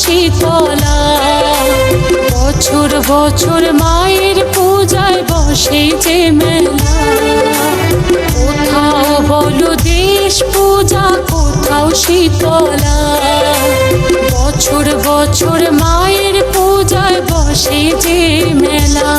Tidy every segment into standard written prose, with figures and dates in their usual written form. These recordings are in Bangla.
শীতলা। বছর বছর মায়ের পূজায় বসে যে মেলা, কোথাও বলো দেশ পূজা, কোথাও শীতলা। বছর বছর মায়ের পূজায় বসে যে মেলা।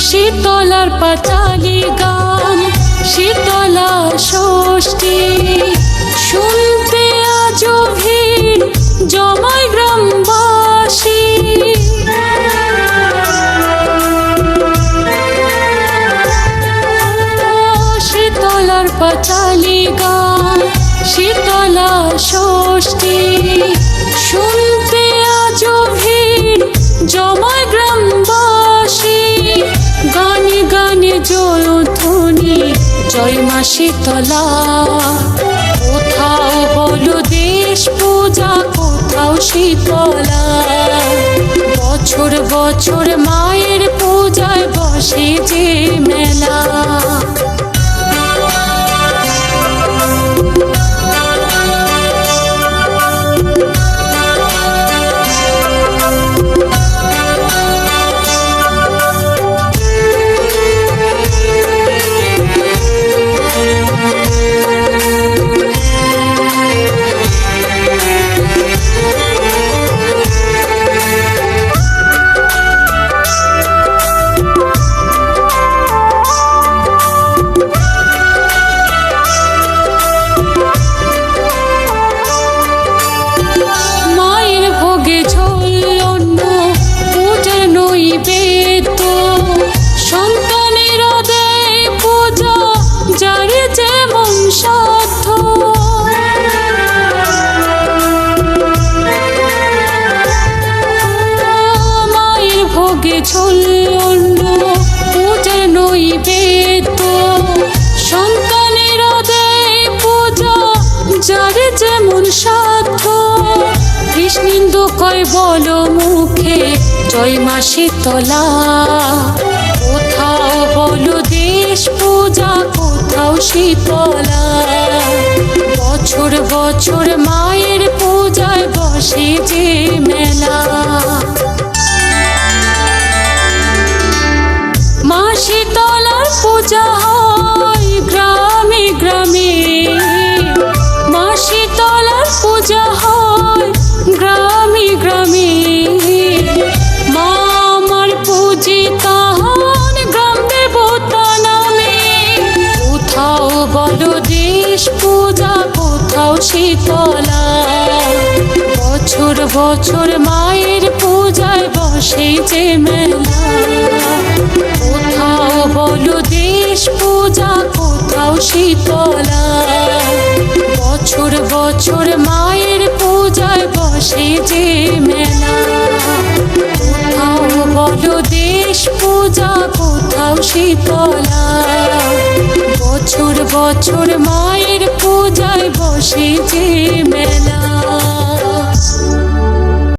শীতলার পাঁচালী গান, শীতলা ষষ্ঠী, শুনতে আজও ভিড় জমায় গ্রামবাসী। শীতলার পাঁচালী গান, শীতলা ষষ্ঠী, শুনতে আজও ভিড় জমায় গ্রামবাসী। গানে গানে জয়ধ্বনি জয় মা শীতলা। কোথাও বলো দেশ পূজা, কোথাও শীতলা। বছর বছর মায়ের পূজায় বসে যে মেলা। ঝোল অন্ন পূজার নৈবেদ্য, সন্তানের দেয় পূজা যার যেমন সাধ্য। কৃষ্ণেন্দু কয় বলো মুখে জয় মা শীতলা। কোথাও বলো দেশ পূজা, কোথাও শীতলা। বছর বছর মায়ের পূজায় বসে যে মেলা। মা শীতলার পূজা হয় গ্রামে গ্রামে, মা শীতলার পূজা হয় গ্রামে গ্রামে। মা আমার পূজিতা হন গ্রাম দেবতা নামে। কোথাও বলো দেশ পূজা, কোথাও শীতলা। বছর বছর মায়ের পূজায় বসে যে মেলা। কোথাও বলো দেশ পূজা, কোথাও শীতলা। বছর বছর মায়ের পূজায় বসে যে মেলা। কোথাও বলো দেশ পূজা, কোথাও শীতলা। বছর বছর মায়ের পূজায় বসে যে মেলা।